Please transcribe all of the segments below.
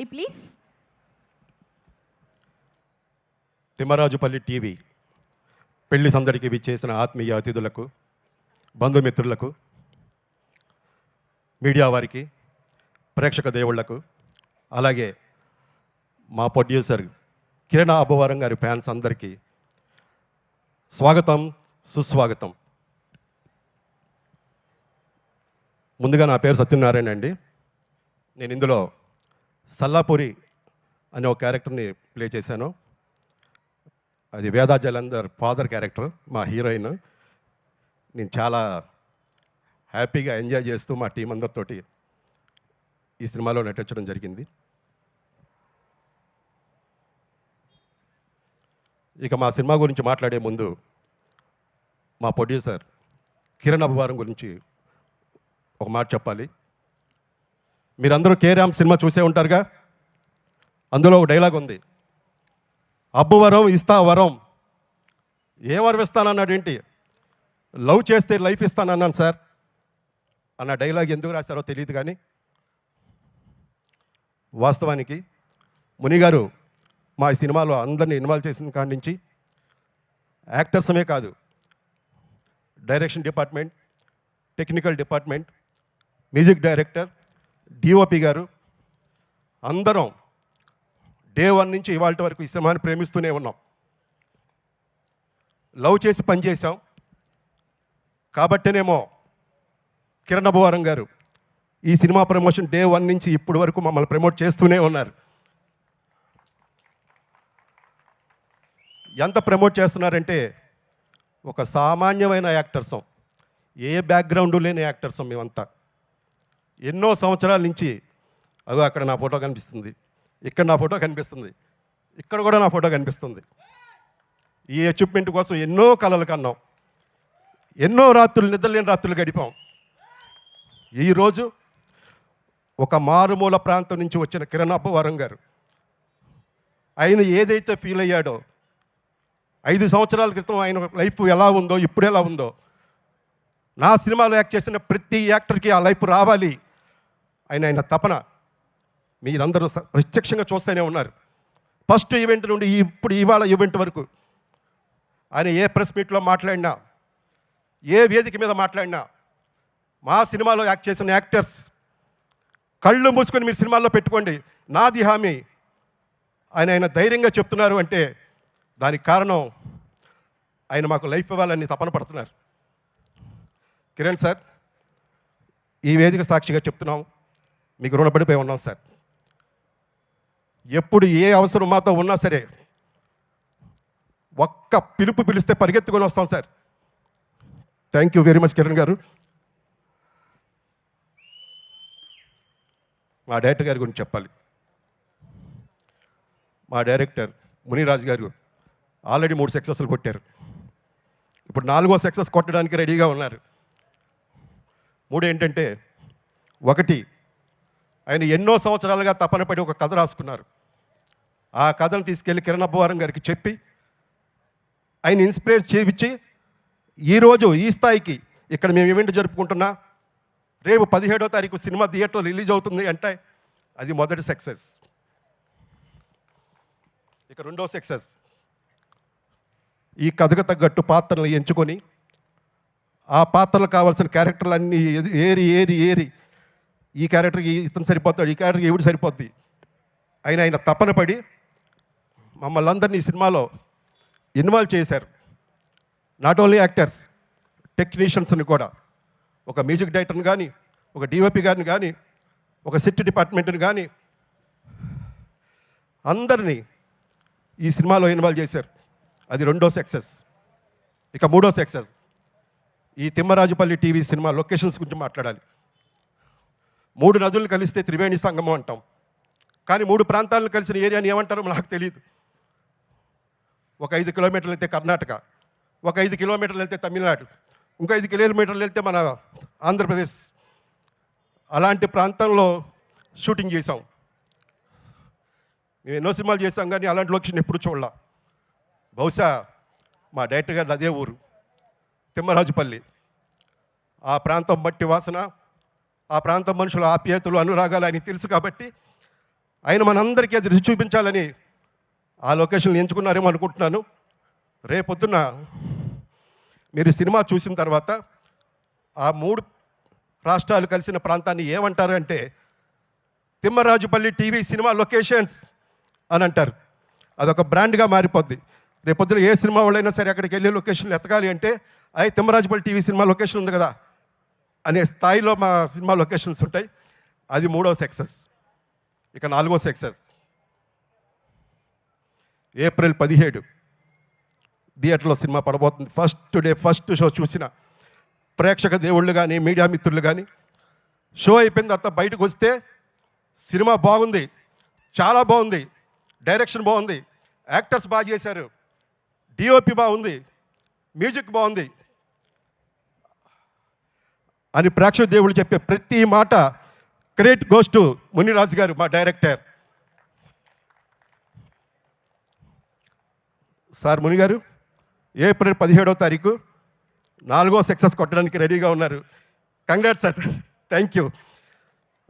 రండి please. Thimmarajupalli TV పెళ్లి సందడికి విచ్చేసిన ఆత్మీయ అతిథులకు, బంధుమిత్రులకు, మీడియా వారికి, ప్రేక్షక దేవుళ్లకు, అలాగే మా ప్రొడ్యూసర్ కిరణ్ అబ్బవరం గారి ఫ్యాన్స్ అందరికీ స్వాగతం, సుస్వాగతం. ముందుగా నా పేరు సత్యనారాయణ అండి. నేను ఇందులో సల్లాపూరి అనే ఒక క్యారెక్టర్ని ప్లే చేశాను. అది వేదా జలంధర్ ఫాదర్ క్యారెక్టర్, మా హీరోయిన్. నేను చాలా హ్యాపీగా ఎంజాయ్ చేస్తూ మా టీం అందరితోటి ఈ సినిమాలో నటించడం జరిగింది. ఇక మా సినిమా గురించి మాట్లాడే ముందు మా ప్రొడ్యూసర్ కిరణ్ అబ్బవరం గురించి ఒక మాట చెప్పాలి. మీరందరూ కే రామ్ సినిమా చూసే ఉంటారుగా. అందులో ఒక డైలాగ్ ఉంది, అబ్బవరం ఇస్తా వరం. ఏ వరం ఇస్తానన్నాడు ఏంటి, లవ్ చేస్తే లైఫ్ ఇస్తానన్నాను సార్ అన్న డైలాగ్ ఎందుకు రాస్తారో తెలియదు. కానీ వాస్తవానికి ముని గారు మా ఈ సినిమాలో అందరినీ ఇన్వాల్వ్ చేసిన కాడి నుంచి యాక్టర్సమే కాదు, direction department, technical department, music director, DOP గారు అందరం డే 1 నుంచి ఇవాళ వరకు ఈ సినిమాని ప్రేమిస్తూనే ఉన్నాం. లవ్ చేసి పనిచేసాం కాబట్టేనేమో కిరణ్ అబ్బవరం గారు ఈ సినిమా ప్రమోషన్ డే 1 నుంచి ఇప్పటి వరకు మమ్మల్ని ప్రమోట్ చేస్తూనే ఉన్నారు. ఎంత ప్రమోట్ చేస్తున్నారంటే, ఒక సామాన్యమైన యాక్టర్సం, ఏ బ్యాక్గ్రౌండ్ లేని యాక్టర్సం మేమంతా. ఎన్నో సంవత్సరాల నుంచి అగో అక్కడ నా ఫోటో కనిపిస్తుంది, ఇక్కడ నా ఫోటో కనిపిస్తుంది, ఇక్కడ కూడా నా ఫోటో కనిపిస్తుంది. ఈ అచీవ్మెంట్ కోసం ఎన్నో కలలు కన్నాం, ఎన్నో రాత్రులు నిద్రలేని రాత్రులు గడిపాం. ఈరోజు ఒక మారుమూల ప్రాంతం నుంచి వచ్చిన కిరణ్ అబ్బవరం గారు ఆయన ఏదైతే ఫీల్ అయ్యాడో, 5 సంవత్సరాల క్రితం ఆయన లైఫ్ ఎలా ఉందో ఇప్పుడు ఎలా ఉందో, నా సినిమాలో యాక్ట్ చేసిన ప్రతి యాక్టర్కి ఆ లైఫ్ రావాలి ఆయన తపన మీరందరూ ప్రత్యక్షంగా చూస్తూనే ఉన్నారు. ఫస్ట్ ఈవెంట్ నుండి ఇప్పుడు ఇవాళ ఈవెంట్ వరకు ఆయన ఏ ప్రెస్ మీట్లో మాట్లాడినా, ఏ వేదిక మీద మాట్లాడినా, మా సినిమాలో యాక్ట్ చేసిన యాక్టర్స్ కళ్ళు మూసుకొని మీరు సినిమాల్లో పెట్టుకోండి, నాది హామీ ఆయన ధైర్యంగా చెప్తున్నారు అంటే దానికి కారణం ఆయన మాకు లైఫ్ ఇవ్వాలని తపన పడుతున్నారు. కిరణ్ సార్, ఈ వేదిక సాక్షిగా చెప్తున్నాం, మీకు రుణపడిపోయి ఉన్నాం సార్. ఎప్పుడు ఏ అవసరం మాతో ఉన్నా సరే ఒక్క పిలుపు పిలిస్తే పరిగెత్తుకొని వస్తాం sir. Thank you very much Kiran గారు. మా డైరెక్టర్ గారి గురించి చెప్పాలి. మా డైరెక్టర్ మునిరాజు గారు ఆల్రెడీ 3 సక్సెస్లు కొట్టారు. ఇప్పుడు 4వ సక్సెస్ కొట్టడానికి రెడీగా ఉన్నారు. 3 ఏంటంటే, 1 ఆయన ఎన్నో సంవత్సరాలుగా తపన పడి ఒక కథ రాసుకున్నారు. ఆ కథను తీసుకెళ్ళి కిరణ్ అబ్బవరం గారికి చెప్పి ఆయన ఇన్స్పైర్ చేయించి ఈరోజు ఈ స్థాయికి ఇక్కడ మేము ఈవెంట్ జరుపుకుంటున్నా, రేపు 17వ తారీఖు సినిమా థియేటర్లో రిలీజ్ అవుతుంది అంటే అది మొదటి సక్సెస్. ఇక 2వ సక్సెస్, ఈ కథకు తగ్గట్టు పాత్రలను ఎంచుకొని ఆ పాత్రలకు కావాల్సిన క్యారెక్టర్లన్నీ ఏరి ఈ క్యారెక్టర్కి ఇతను సరిపోతాడు, ఈ క్యారెక్టర్కి ఎవడు సరిపోద్ది ఆయన తపన పడి మమ్మల్ని అందరినీ ఈ సినిమాలో ఇన్వాల్వ్ చేశారు. నాట్ ఓన్లీ యాక్టర్స్, టెక్నీషియన్స్ని కూడా, ఒక మ్యూజిక్ డైరెక్టర్ని కానీ, ఒక డిఓపి గారిని కానీ, ఒక సెట్ డిపార్ట్మెంట్ని కానీ అందరినీ ఈ సినిమాలో ఇన్వాల్వ్ చేశారు. అది 2వ సక్సెస్. ఇక 3వ సక్సెస్, ఈ తిమ్మరాజుపల్లి టీవీ సినిమా లొకేషన్స్ గురించి మాట్లాడాలి. 3 నదులు కలిస్తే త్రివేణి సంగమం అంటాం, కానీ 3 ప్రాంతాలను కలిసిన ఏరియాని ఏమంటారో నాకు తెలియదు. ఒక 5 కిలోమీటర్లు వెళ్తే కర్ణాటక, ఒక 5 కిలోమీటర్లు వెళ్తే తమిళనాడు, ఇంకో 5 కిలోమీటర్లు వెళ్తే మన ఆంధ్రప్రదేశ్. అలాంటి ప్రాంతంలో షూటింగ్ చేసాం. మేము ఎన్నో సినిమాలు చేసాం కానీ అలాంటి లొకేషన్ ఎప్పుడు చూడాల. బహుశా మా డైరెక్టర్ గారు అదే ఊరు, తిమ్మరాజుపల్లి. ఆ ప్రాంతం మట్టి వాసన, ఆ ప్రాంతం మనుషుల ఆప్యాయతలు, అనురాగాలు ఆయనకి తెలుసు కాబట్టి ఆయన మనందరికీ అది రుచి చూపించాలని ఆ లొకేషన్లు ఎంచుకున్నారేమో అనుకుంటున్నాను. రేపొద్దున మీరు సినిమా చూసిన తర్వాత ఆ 3 రాష్ట్రాలు కలిసిన ప్రాంతాన్ని ఏమంటారు అంటే తిమ్మరాజుపల్లి టీవీ సినిమా లొకేషన్స్ అని అంటారు. అదొక బ్రాండ్గా మారిపోద్ది. రేపొద్దున ఏ సినిమా వాళ్ళైనా సరే అక్కడికి వెళ్ళి లొకేషన్లు ఎతకాలి అంటే అవి తిమ్మరాజుపల్లి టీవీ సినిమా లొకేషన్ ఉంది కదా అనే స్థాయిలో మా సినిమా లొకేషన్స్ ఉంటాయి. అది 3వ సక్సెస్. ఇక 4వ సక్సెస్ ఏప్రిల్ 17 థియేటర్లో సినిమా పడబోతుంది. ఫస్ట్ డే ఫస్ట్ షో చూసిన ప్రేక్షక దేవుళ్ళు కానీ మీడియా మిత్రులు కానీ షో అయిపోయిన తర్వాత బయటకు వస్తే సినిమా బాగుంది, చాలా బాగుంది, డైరెక్షన్ బాగుంది, యాక్టర్స్ బాగా చేశారు, డిఓపి బాగుంది, మ్యూజిక్ బాగుంది అని ప్రేక్షక దేవుళ్ళు చెప్పే ప్రతి మాట క్రెడిట్ గోస్ టు మునిరాజు గారు, మా డైరెక్టర్. సార్ ముని గారు ఏప్రిల్ 17వ తారీఖు 4వ సక్సెస్ కొట్టడానికి రెడీగా ఉన్నారు. Congrats sir, thank you.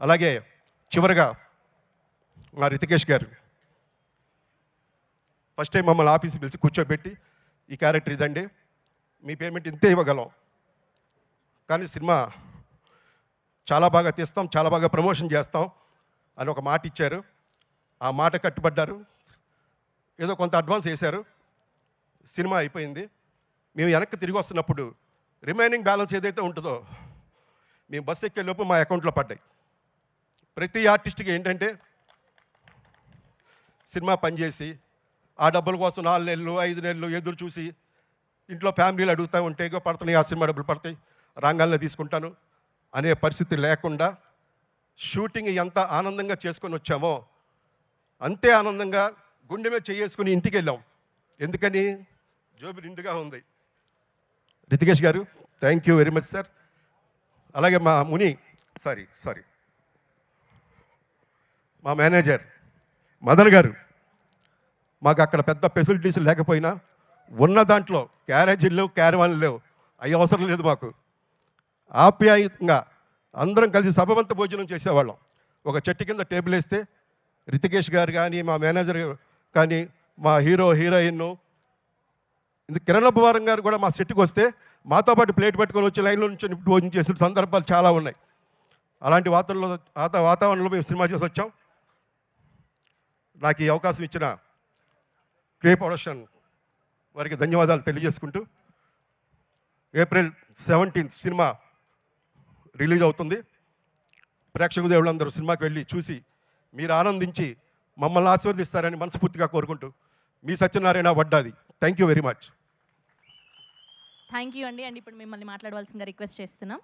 అలాగే చివరగా మా రితికేష్ గారు ఫస్ట్ టైం మమ్మల్ని ఆఫీస్కి పిలిచి కూర్చోబెట్టి ఈ క్యారెక్టర్ ఇదండి, మీ పేమెంట్ ఇంతే ఇవ్వగలం, కానీ సినిమా చాలా బాగా తీస్తాం, చాలా బాగా ప్రమోషన్ చేస్తాం అని ఒక మాట ఇచ్చారు. ఆ మాట కట్టుబడ్డారు. ఏదో కొంత అడ్వాన్స్ వేశారు. సినిమా అయిపోయింది. మేము వెనక్కి తిరిగి వస్తున్నప్పుడు రిమైనింగ్ బ్యాలెన్స్ ఏదైతే ఉంటుందో మేము బస్సు ఎక్కే లోపు మా అకౌంట్లో పడ్డాయి. ప్రతి ఆర్టిస్ట్కి ఏంటంటే సినిమా పనిచేసి ఆ డబ్బుల కోసం 4 నెలలు 5 నెలలు ఎదురు చూసి ఇంట్లో ఫ్యామిలీలు అడుగుతూ ఉంటే ఇగో పడుతున్నాయి, ఆ సినిమా డబ్బులు పడతాయి, రంగాల్లో తీసుకుంటాను అనే పరిస్థితి లేకుండా షూటింగ్ ఎంత ఆనందంగా చేసుకొని వచ్చామో అంతే ఆనందంగా గుండె మీద చేసుకుని ఇంటికి వెళ్ళాం. ఎందుకని జోబు నిండుగా ఉంది. రితికేష్ గారు thank you very much sir. అలాగే మా ముని సారీ మా మేనేజర్ మదన్ గారు, మాకు అక్కడ పెద్ద ఫెసిలిటీస్ లేకపోయినా ఉన్న దాంట్లో క్యారేజీలు లేవు, క్యారవాన్లు లేవు, అవి అవసరం లేదు. మాకు ఆప్యాయంగా అందరం కలిసి సభవంత భోజనం చేసేవాళ్ళం. ఒక చెట్టు కింద టేబుల్ వేస్తే రితికేష్ గారు కానీ మా మేనేజర్ కానీ మా హీరోయిన్ కిరణ్ గారు కూడా మా సెట్కి వస్తే మాతో పాటు ప్లేట్ పెట్టుకొని వచ్చి లైన్లో నుంచి భోజనం చేసిన సందర్భాలు చాలా ఉన్నాయి. అలాంటి వాతావరణంలో మేము సినిమా చేసి వచ్చాం. నాకు ఈ అవకాశం ఇచ్చిన క్రే ప్రొడక్షన్ వారికి ధన్యవాదాలు తెలియజేసుకుంటూ ఏప్రిల్ 17 సినిమా రిలీజ్ అవుతుంది. ప్రేక్షక దేవుళ్ళందరూ సినిమాకి వెళ్ళి చూసి మీరు ఆనందించి మమ్మల్ని ఆశీర్వదిస్తారని మనస్ఫూర్తిగా కోరుకుంటూ మీ Satyanarayana Vaddadi. Thank you very much. Thank you అండి. ఇప్పుడు మిమ్మల్ని మాట్లాడవలసిందిగా రిక్వెస్ట్ చేస్తున్నాం.